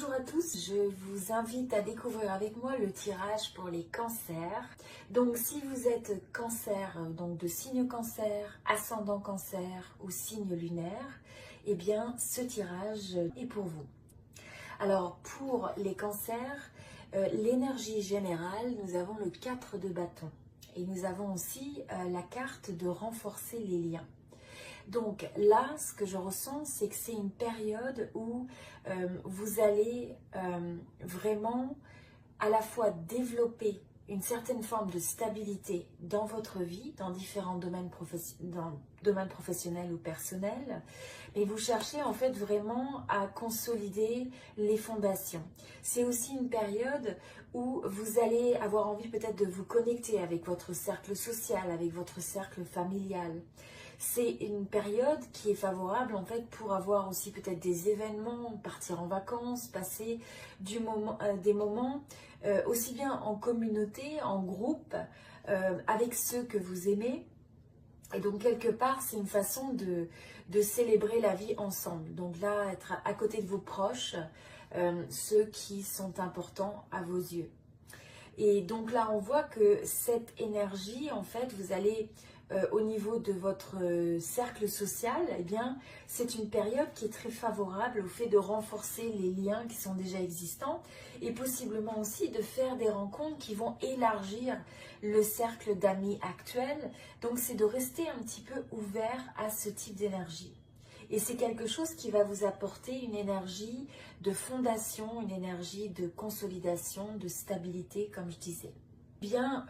Bonjour à tous, je vous invite à découvrir avec moi le tirage pour les cancers. Donc si vous êtes cancer, donc de signe cancer, ascendant cancer ou signe lunaire, eh bien ce tirage est pour vous. Alors pour les cancers, l'énergie générale, nous avons le 4 de bâton et nous avons aussi la carte de renforcer les liens. Donc là, ce que je ressens, c'est que c'est une période où vous allez vraiment à la fois développer une certaine forme de stabilité dans votre vie, dans différents domaines, professionnels ou personnels, mais vous cherchez en fait vraiment à consolider les fondations. C'est aussi une période où vous allez avoir envie peut-être de vous connecter avec votre cercle social, avec votre cercle familial. C'est une période qui est favorable en fait pour avoir aussi peut-être des événements, partir en vacances, passer des moments aussi bien en communauté, en groupe, avec ceux que vous aimez. Et donc quelque part c'est une façon de célébrer la vie ensemble. Donc là, être à côté de vos proches, ceux qui sont importants à vos yeux. Et donc là, on voit que cette énergie, en fait, vous allez au niveau de votre cercle social, eh bien, c'est une période qui est très favorable au fait de renforcer les liens qui sont déjà existants et possiblement aussi de faire des rencontres qui vont élargir le cercle d'amis actuel. Donc, c'est de rester un petit peu ouvert à ce type d'énergie. Et c'est quelque chose qui va vous apporter une énergie de fondation, une énergie de consolidation, de stabilité, comme je disais. Bien,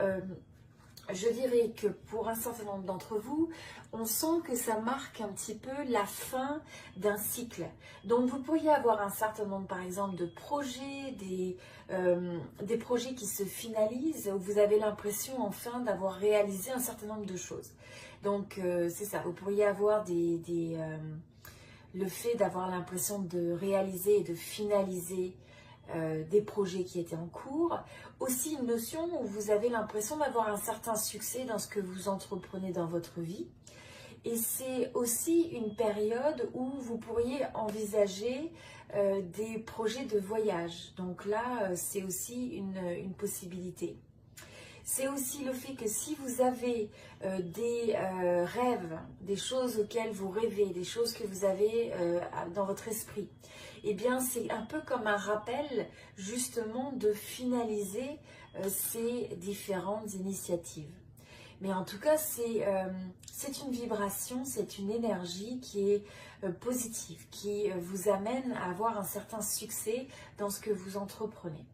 je dirais que pour un certain nombre d'entre vous, on sent que ça marque un petit peu la fin d'un cycle. Donc vous pourriez avoir un certain nombre, par exemple, de projets, des projets qui se finalisent, où vous avez l'impression enfin d'avoir réalisé un certain nombre de choses. Donc c'est ça, vous pourriez avoir le fait d'avoir l'impression de réaliser et de finaliser des projets qui étaient en cours. Aussi une notion où vous avez l'impression d'avoir un certain succès dans ce que vous entreprenez dans votre vie. Et c'est aussi une période où vous pourriez envisager des projets de voyage. Donc là, c'est aussi une possibilité. C'est aussi le fait que si vous avez des rêves, des choses auxquelles vous rêvez, des choses que vous avez dans votre esprit, eh bien c'est un peu comme un rappel justement de finaliser ces différentes initiatives. Mais en tout cas, c'est une vibration, c'est une énergie qui est positive, qui vous amène à avoir un certain succès dans ce que vous entreprenez.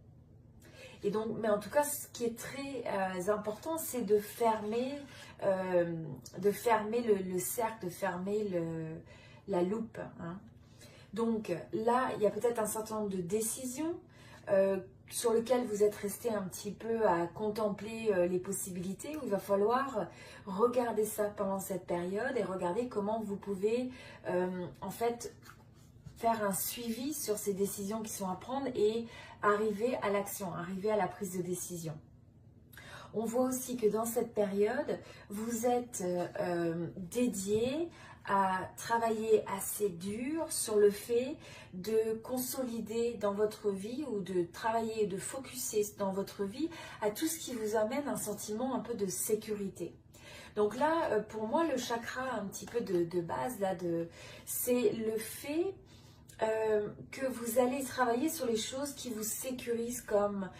Et donc, mais en tout cas, ce qui est très important, c'est de fermer le cercle, de fermer la loupe. Hein. Donc là, il y a peut-être un certain nombre de décisions sur lesquelles vous êtes resté un petit peu à contempler les possibilités, où il va falloir regarder ça pendant cette période et regarder comment vous pouvez en fait faire un suivi sur ces décisions qui sont à prendre et arriver à l'action, arriver à la prise de décision. On voit aussi que dans cette période, vous êtes dédié à travailler assez dur sur le fait de consolider dans votre vie ou de travailler et de focuser dans votre vie à tout ce qui vous amène un sentiment un peu de sécurité. Donc là, pour moi, le chakra un petit peu de base, c'est le fait que vous allez travailler sur les choses qui vous sécurisent, comme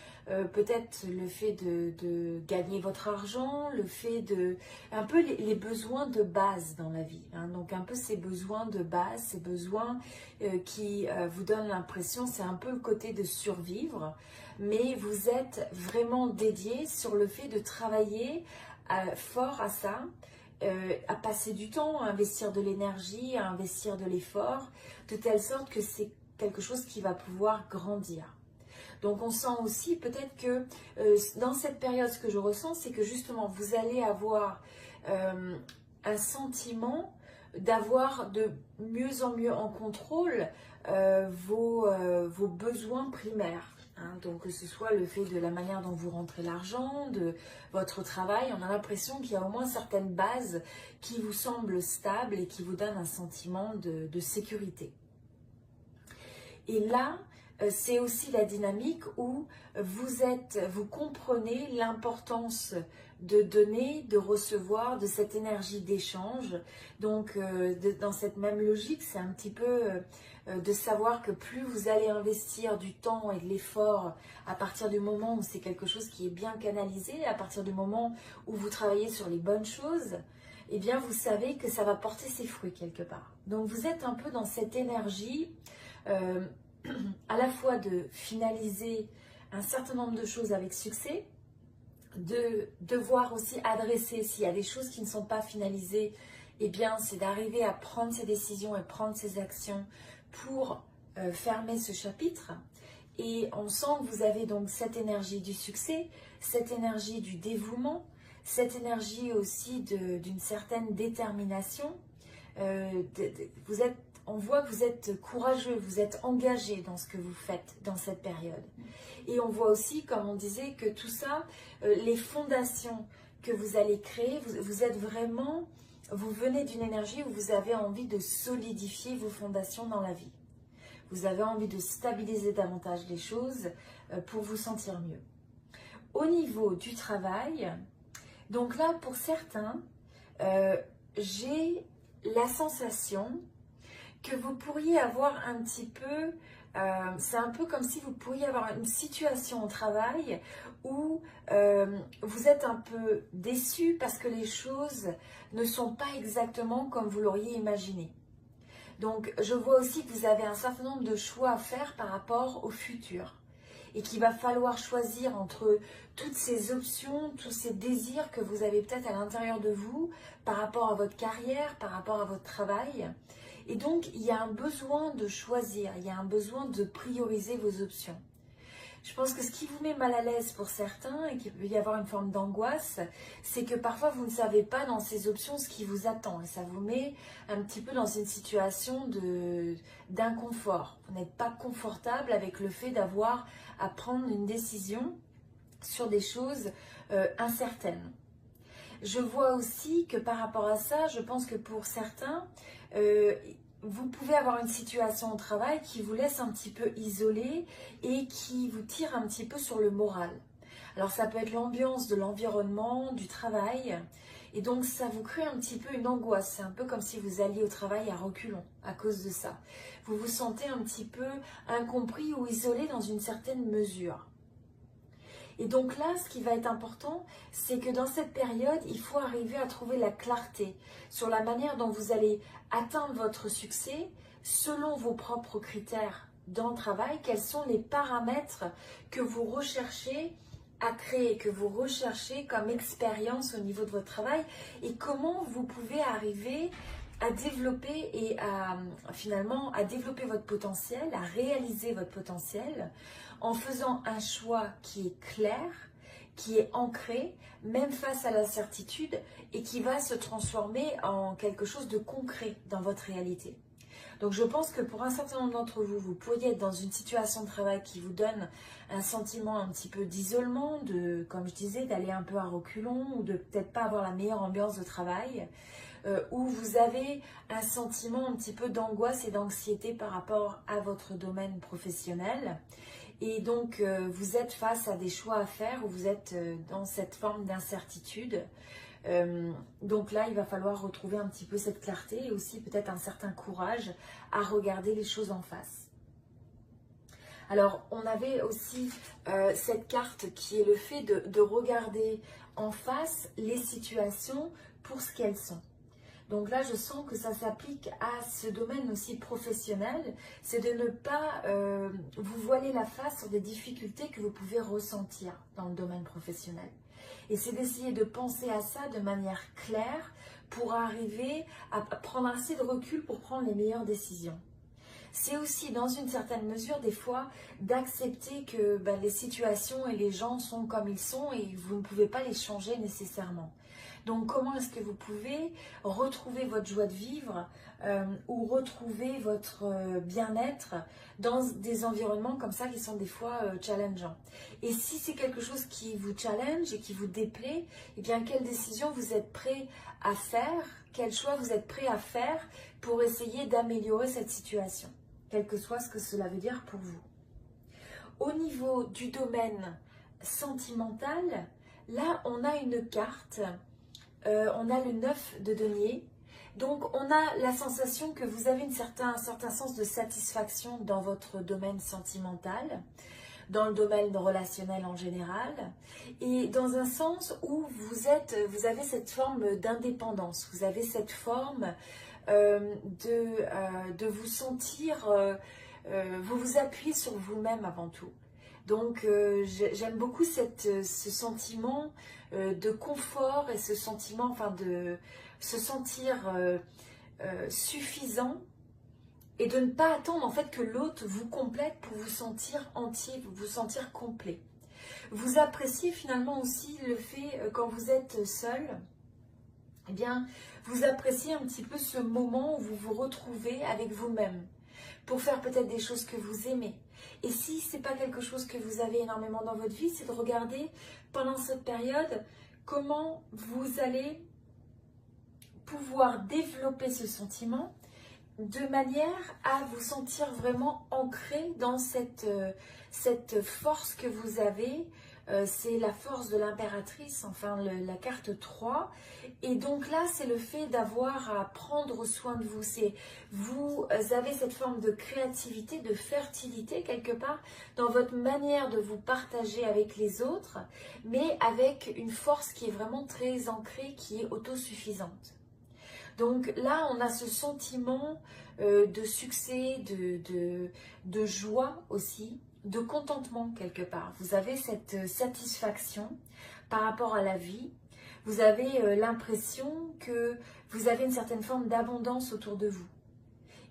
peut-être le fait de gagner votre argent, le fait de... un peu les besoins de base dans la vie. Hein, donc un peu ces besoins de base, ces besoins qui vous donnent l'impression, c'est un peu le côté de survivre, mais vous êtes vraiment dédié sur le fait de travailler fort à ça, à passer du temps, à investir de l'énergie, à investir de l'effort, de telle sorte que c'est quelque chose qui va pouvoir grandir. Donc on sent aussi peut-être que dans cette période, ce que je ressens, c'est que justement vous allez avoir un sentiment d'avoir de mieux en mieux en contrôle vos besoins primaires. Hein, donc que ce soit le fait de la manière dont vous rentrez l'argent, de votre travail, on a l'impression qu'il y a au moins certaines bases qui vous semblent stables et qui vous donnent un sentiment de sécurité. Et là, c'est aussi la dynamique où vous comprenez l'importance de donner, de recevoir, de cette énergie d'échange. Donc, dans cette même logique, c'est un petit peu de savoir que plus vous allez investir du temps et de l'effort à partir du moment où c'est quelque chose qui est bien canalisé, à partir du moment où vous travaillez sur les bonnes choses, eh bien, vous savez que ça va porter ses fruits quelque part. Donc, vous êtes un peu dans cette énergie à la fois de finaliser un certain nombre de choses avec succès, de devoir aussi adresser s'il y a des choses qui ne sont pas finalisées, eh bien c'est d'arriver à prendre ces décisions et prendre ces actions pour fermer ce chapitre. Et on sent que vous avez donc cette énergie du succès, cette énergie du dévouement, cette énergie aussi d'une certaine détermination. On voit que vous êtes courageux, vous êtes engagé dans ce que vous faites dans cette période. Et on voit aussi, comme on disait, que tout ça, les fondations que vous allez créer, vous êtes vraiment, vous venez d'une énergie où vous avez envie de solidifier vos fondations dans la vie. Vous avez envie de stabiliser davantage les choses pour vous sentir mieux. Au niveau du travail, donc là, pour certains, j'ai la sensation que vous pourriez avoir un petit peu, c'est un peu comme si vous pourriez avoir une situation au travail où vous êtes un peu déçu parce que les choses ne sont pas exactement comme vous l'auriez imaginé. Donc, je vois aussi que vous avez un certain nombre de choix à faire par rapport au futur et qu'il va falloir choisir entre toutes ces options, tous ces désirs que vous avez peut-être à l'intérieur de vous par rapport à votre carrière, par rapport à votre travail. Et donc, il y a un besoin de choisir, il y a un besoin de prioriser vos options. Je pense que ce qui vous met mal à l'aise pour certains et qu'il peut y avoir une forme d'angoisse, c'est que parfois vous ne savez pas dans ces options ce qui vous attend et ça vous met un petit peu dans une situation d'inconfort. Vous n'êtes pas confortable avec le fait d'avoir à prendre une décision sur des choses incertaines. Je vois aussi que par rapport à ça, je pense que pour certains, vous pouvez avoir une situation au travail qui vous laisse un petit peu isolé et qui vous tire un petit peu sur le moral. Alors ça peut être l'ambiance de l'environnement, du travail, et donc ça vous crée un petit peu une angoisse. C'est un peu comme si vous alliez au travail à reculons à cause de ça. Vous vous sentez un petit peu incompris ou isolé dans une certaine mesure. Et donc là, ce qui va être important, c'est que dans cette période, il faut arriver à trouver la clarté sur la manière dont vous allez atteindre votre succès selon vos propres critères dans le travail. Quels sont les paramètres que vous recherchez à créer, que vous recherchez comme expérience au niveau de votre travail et comment vous pouvez arriver à développer et finalement à développer votre potentiel, à réaliser votre potentiel en faisant un choix qui est clair, qui est ancré, même face à l'incertitude et qui va se transformer en quelque chose de concret dans votre réalité. Donc je pense que pour un certain nombre d'entre vous, vous pourriez être dans une situation de travail qui vous donne un sentiment un petit peu d'isolement, comme je disais, d'aller un peu à reculons ou de peut-être pas avoir la meilleure ambiance de travail, où vous avez un sentiment un petit peu d'angoisse et d'anxiété par rapport à votre domaine professionnel. Et donc, vous êtes face à des choix à faire où vous êtes dans cette forme d'incertitude. Donc là, il va falloir retrouver un petit peu cette clarté et aussi peut-être un certain courage à regarder les choses en face. Alors, on avait aussi cette carte qui est le fait de regarder en face les situations pour ce qu'elles sont. Donc là, je sens que ça s'applique à ce domaine aussi professionnel, c'est de ne pas vous voiler la face sur des difficultés que vous pouvez ressentir dans le domaine professionnel. Et c'est d'essayer de penser à ça de manière claire pour arriver à prendre assez de recul pour prendre les meilleures décisions. C'est aussi, dans une certaine mesure, des fois, d'accepter que les situations et les gens sont comme ils sont et vous ne pouvez pas les changer nécessairement. Donc, comment est-ce que vous pouvez retrouver votre joie de vivre ou retrouver votre bien-être dans des environnements comme ça qui sont des fois challengeants. Et si c'est quelque chose qui vous challenge et qui vous déplaît, eh bien, quelle décision vous êtes prêt à faire, quel choix vous êtes prêt à faire pour essayer d'améliorer cette situation, quel que soit ce que cela veut dire pour vous. Au niveau du domaine sentimental, là on a une carte, on a le 9 de denier. Donc on a la sensation que vous avez un certain sens de satisfaction dans votre domaine sentimental, dans le domaine relationnel en général, et dans un sens où vous avez cette forme d'indépendance, vous avez cette forme de vous sentir, vous vous appuyez sur vous-même avant tout. Donc j'aime beaucoup ce sentiment de confort et ce sentiment, enfin de se sentir suffisant et de ne pas attendre en fait que l'autre vous complète pour vous sentir entier, vous sentir complet. Vous appréciez finalement aussi le fait quand vous êtes seul, eh bien vous appréciez un petit peu ce moment où vous vous retrouvez avec vous-même pour faire peut-être des choses que vous aimez. Et si ce n'est pas quelque chose que vous avez énormément dans votre vie, c'est de regarder pendant cette période comment vous allez pouvoir développer ce sentiment de manière à vous sentir vraiment ancré dans cette force que vous avez. C'est la force de l'impératrice, enfin la carte 3. Et donc là, c'est le fait d'avoir à prendre soin de vous. Vous avez cette forme de créativité, de fertilité quelque part dans votre manière de vous partager avec les autres, mais avec une force qui est vraiment très ancrée, qui est autosuffisante. Donc là, on a ce sentiment de succès, de joie aussi, de contentement quelque part. Vous avez cette satisfaction par rapport à la vie. Vous avez l'impression que vous avez une certaine forme d'abondance autour de vous.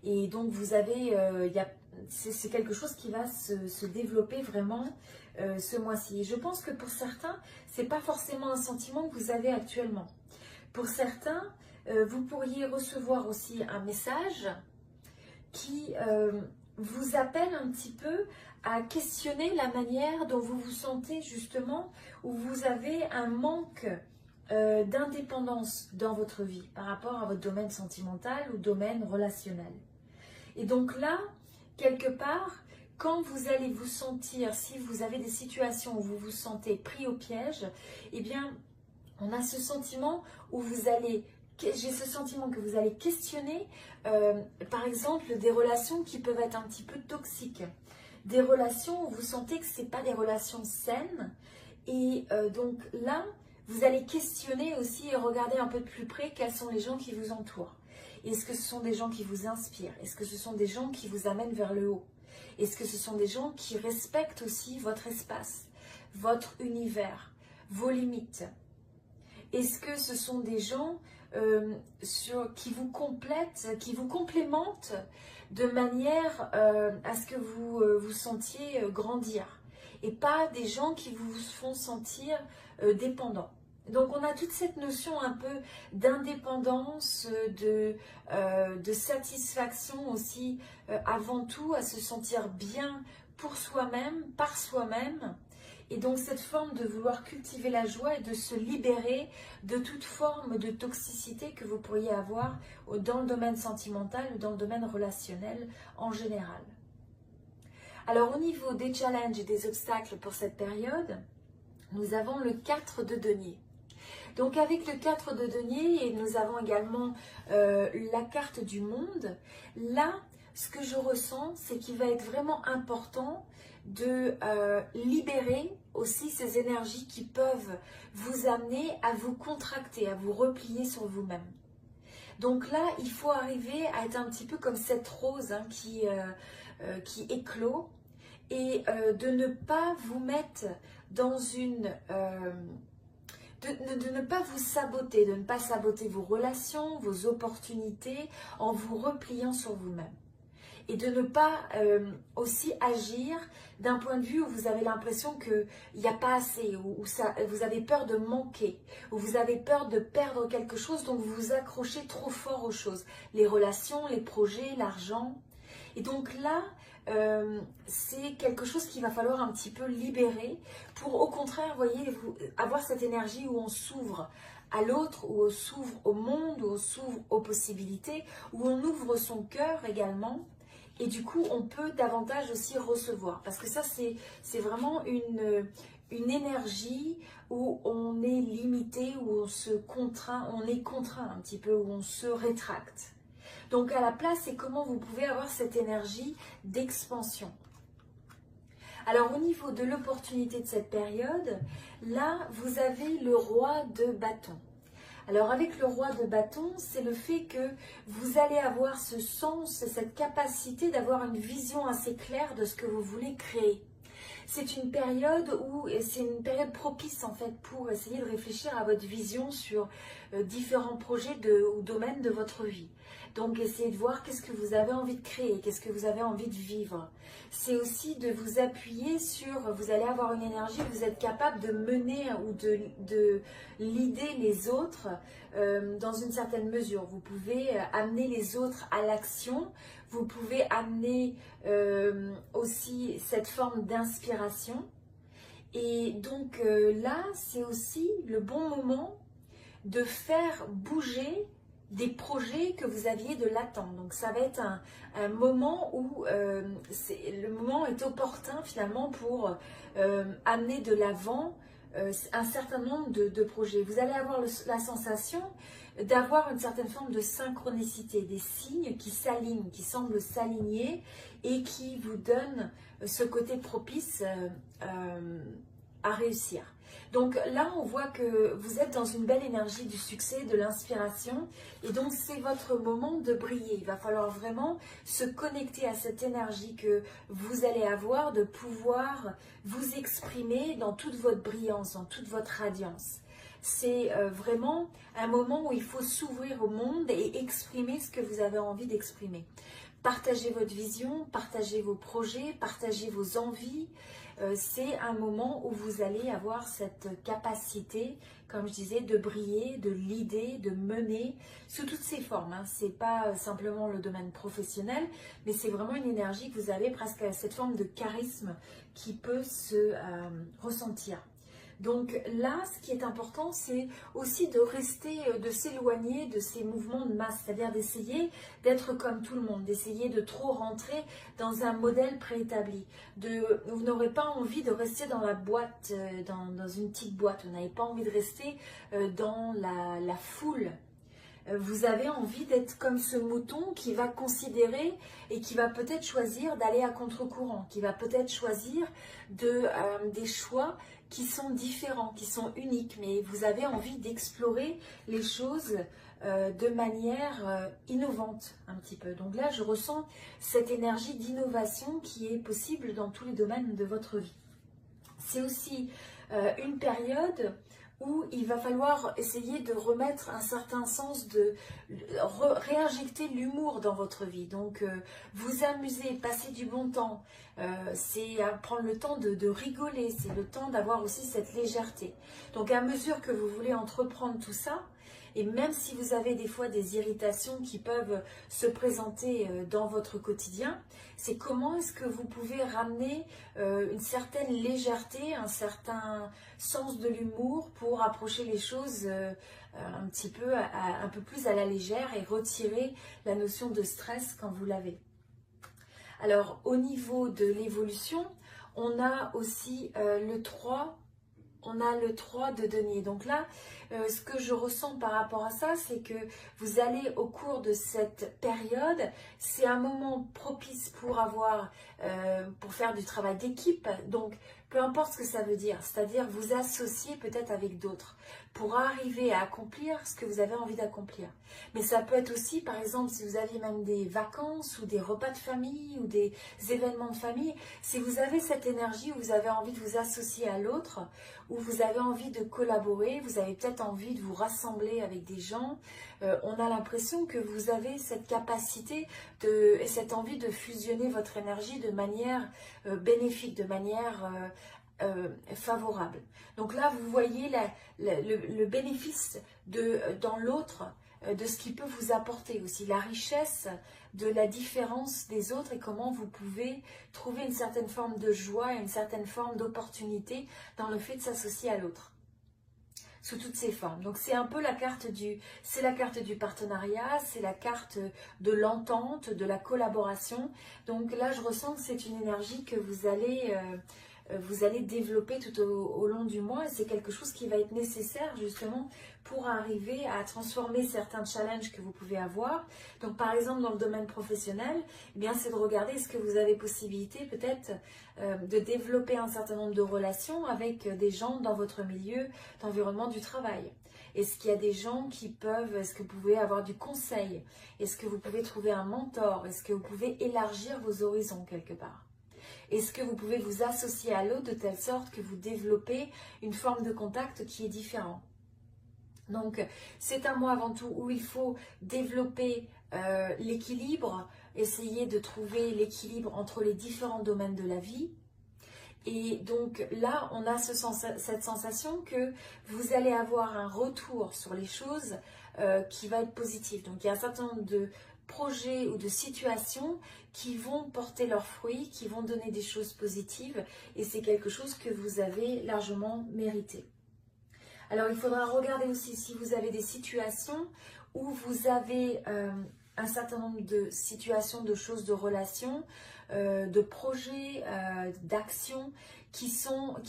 Et donc vous avez, c'est quelque chose qui va se développer vraiment ce mois-ci. Et je pense que pour certains, ce n'est pas forcément un sentiment que vous avez actuellement. Pour certains, vous pourriez recevoir aussi un message qui vous appelle un petit peu à questionner la manière dont vous vous sentez justement, où vous avez un manque d'indépendance dans votre vie par rapport à votre domaine sentimental ou domaine relationnel. Et donc là, quelque part, quand vous allez vous sentir, si vous avez des situations où vous vous sentez pris au piège, eh bien, on a ce sentiment où vous allez... J'ai ce sentiment que vous allez questionner, par exemple, des relations qui peuvent être un petit peu toxiques. Des relations où vous sentez que ce n'est pas des relations saines. Et donc là, vous allez questionner aussi et regarder un peu de plus près quels sont les gens qui vous entourent. Est-ce que ce sont des gens qui vous inspirent? Est-ce que ce sont des gens qui vous amènent vers le haut? Est-ce que ce sont des gens qui respectent aussi votre espace, votre univers, vos limites? Est-ce que ce sont des gens qui vous complètent, qui vous complémentent de manière à ce que vous vous sentiez grandir et pas des gens qui vous font sentir dépendant. Donc on a toute cette notion un peu d'indépendance, de satisfaction aussi, avant tout à se sentir bien pour soi-même, par soi-même. Et donc cette forme de vouloir cultiver la joie et de se libérer de toute forme de toxicité que vous pourriez avoir dans le domaine sentimental ou dans le domaine relationnel en général. Alors au niveau des challenges et des obstacles pour cette période, nous avons le 4 de denier. Donc avec le 4 de denier, et nous avons également la carte du monde, là, ce que je ressens, c'est qu'il va être vraiment important de libérer aussi ces énergies qui peuvent vous amener à vous contracter, à vous replier sur vous-même. Donc là, il faut arriver à être un petit peu comme cette rose hein, qui éclot et de ne pas vous mettre dans une... de ne pas vous saboter, de ne pas saboter vos relations, vos opportunités en vous repliant sur vous-même. Et de ne pas aussi agir d'un point de vue où vous avez l'impression qu'il n'y a pas assez, où vous avez peur de manquer, où vous avez peur de perdre quelque chose, donc vous vous accrochez trop fort aux choses. Les relations, les projets, l'argent. Et donc là, c'est quelque chose qu'il va falloir un petit peu libérer pour au contraire, voyez, avoir cette énergie où on s'ouvre à l'autre, où on s'ouvre au monde, où on s'ouvre aux possibilités, où on ouvre son cœur également. Et du coup, on peut davantage aussi recevoir. Parce que ça, c'est vraiment une énergie où on est limité, où on se contraint, on est contraint un petit peu, où on se rétracte. Donc à la place, c'est comment vous pouvez avoir cette énergie d'expansion. Alors au niveau de l'opportunité de cette période, là, vous avez le roi de bâton. Alors avec le roi de bâton, c'est le fait que vous allez avoir ce sens, cette capacité d'avoir une vision assez claire de ce que vous voulez créer. C'est une période propice en fait pour essayer de réfléchir à votre vision sur différents projets ou domaines de votre vie. Donc essayez de voir qu'est-ce que vous avez envie de créer, qu'est-ce que vous avez envie de vivre. C'est aussi de vous appuyer sur, vous allez avoir une énergie, vous êtes capable de mener ou de leader les autres dans une certaine mesure. Vous pouvez amener les autres à l'action, vous pouvez amener aussi cette forme d'inspiration. Et donc là, c'est aussi le bon moment de faire bouger des projets que vous aviez de latents. Donc ça va être un moment où le moment est opportun finalement pour amener de l'avant un certain nombre de projets. Vous allez avoir la sensation d'avoir une certaine forme de synchronicité, des signes qui s'alignent, qui semblent s'aligner et qui vous donnent ce côté propice à réussir. Donc là, on voit que vous êtes dans une belle énergie du succès, de l'inspiration, et donc c'est votre moment de briller. Il va falloir vraiment se connecter à cette énergie que vous allez avoir, de pouvoir vous exprimer dans toute votre brillance, dans toute votre radiance. C'est vraiment un moment où il faut s'ouvrir au monde et exprimer ce que vous avez envie d'exprimer. Partagez votre vision, partagez vos projets, partagez vos envies. C'est un moment où vous allez avoir cette capacité, comme je disais, de briller, de leader, de mener, sous toutes ses formes. Hein. Ce n'est pas simplement le domaine professionnel, mais c'est vraiment une énergie que vous avez, presque cette forme de charisme qui peut se ressentir. Donc là, ce qui est important, c'est aussi de rester, de s'éloigner de ces mouvements de masse, c'est-à-dire d'essayer d'être comme tout le monde, d'essayer de trop rentrer dans un modèle préétabli. Vous n'aurez pas envie de rester dans la boîte, dans une petite boîte, vous n'avez pas envie de rester dans la foule. Vous avez envie d'être comme ce mouton qui va considérer et qui va peut-être choisir d'aller à contre-courant, qui va peut-être choisir des choix qui sont différents, qui sont uniques, mais vous avez envie d'explorer les choses de manière innovante un petit peu. Donc là, je ressens cette énergie d'innovation qui est possible dans tous les domaines de votre vie. C'est aussi une période où il va falloir essayer de remettre un certain sens, réinjecter l'humour dans votre vie. Donc, vous amuser, passer du bon temps, c'est prendre le temps de rigoler, c'est le temps d'avoir aussi cette légèreté. Donc, à mesure que vous voulez entreprendre tout ça, et même si vous avez des fois des irritations qui peuvent se présenter dans votre quotidien, c'est comment est-ce que vous pouvez ramener une certaine légèreté, un certain sens de l'humour pour approcher les choses un petit peu, un peu plus à la légère et retirer la notion de stress quand vous l'avez. Alors au niveau de l'évolution, on a aussi le 3. On a le 3 de denier. Donc là, ce que je ressens par rapport à ça, c'est que vous allez au cours de cette période, c'est un moment propice pour faire du travail d'équipe. Donc, peu importe ce que ça veut dire, c'est-à-dire vous associer peut-être avec d'autres pour arriver à accomplir ce que vous avez envie d'accomplir. Mais ça peut être aussi, par exemple, si vous avez même des vacances ou des repas de famille ou des événements de famille, si vous avez cette énergie où vous avez envie de vous associer à l'autre, où vous avez envie de collaborer, vous avez peut-être envie de vous rassembler avec des gens, on a l'impression que vous avez cette capacité et cette envie de fusionner votre énergie de manière bénéfique, de manière favorable. Donc là, vous voyez le bénéfice dans l'autre, de ce qui peut vous apporter aussi, la richesse de la différence des autres et comment vous pouvez trouver une certaine forme de joie et une certaine forme d'opportunité dans le fait de s'associer à l'autre. sous toutes ses formes. Donc c'est un peu la carte du partenariat, c'est la carte de l'entente, de la collaboration. Donc là, je ressens que c'est une énergie que vous allez développer tout au long du mois, et c'est quelque chose qui va être nécessaire justement pour arriver à transformer certains challenges que vous pouvez avoir. Donc par exemple dans le domaine professionnel, eh bien c'est de regarder est-ce que vous avez possibilité peut-être de développer un certain nombre de relations avec des gens dans votre milieu d'environnement du travail. Est-ce qu'il y a des gens qui peuvent, est-ce que vous pouvez avoir du conseil? Est-ce que vous pouvez trouver un mentor? Est-ce que vous pouvez élargir vos horizons quelque part? Est-ce que vous pouvez vous associer à l'autre de telle sorte que vous développez une forme de contact qui est différent? Donc, c'est un mois avant tout où il faut développer l'équilibre, essayer de trouver l'équilibre entre les différents domaines de la vie. Et donc là, on a cette sensation que vous allez avoir un retour sur les choses qui va être positif. Donc il y a un certain nombre de projets ou de situations qui vont porter leurs fruits, qui vont donner des choses positives, et c'est quelque chose que vous avez largement mérité. Alors il faudra regarder aussi si vous avez des situations où vous avez un certain nombre de situations, de choses, de relations, de projets, d'actions qui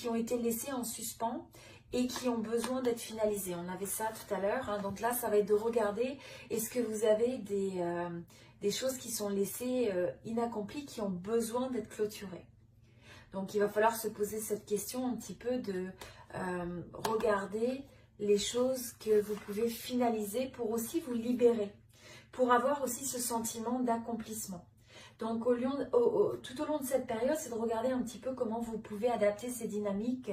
ont été laissés en suspens et qui ont besoin d'être finalisés. On avait ça tout à l'heure, hein. Donc là, ça va être de regarder est-ce que vous avez des choses qui sont laissées inaccomplies, qui ont besoin d'être clôturées. Donc il va falloir se poser cette question un petit peu de regarder les choses que vous pouvez finaliser pour aussi vous libérer, pour avoir aussi ce sentiment d'accomplissement. Donc tout au long de cette période, c'est de regarder un petit peu comment vous pouvez adapter ces dynamiques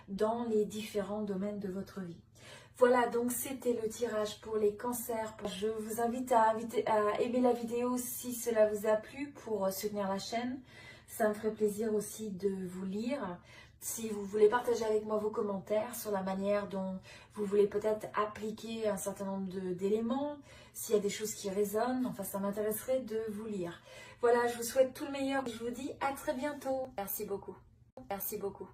dans les différents domaines de votre vie. Voilà, donc c'était le tirage pour les cancers. Je vous invite à aimer la vidéo si cela vous a plu pour soutenir la chaîne. Ça me ferait plaisir aussi de vous lire. Si vous voulez partager avec moi vos commentaires sur la manière dont vous voulez peut-être appliquer un certain nombre d'éléments, s'il y a des choses qui résonnent, enfin ça m'intéresserait de vous lire. Voilà, je vous souhaite tout le meilleur. Je vous dis à très bientôt. Merci beaucoup. Merci beaucoup.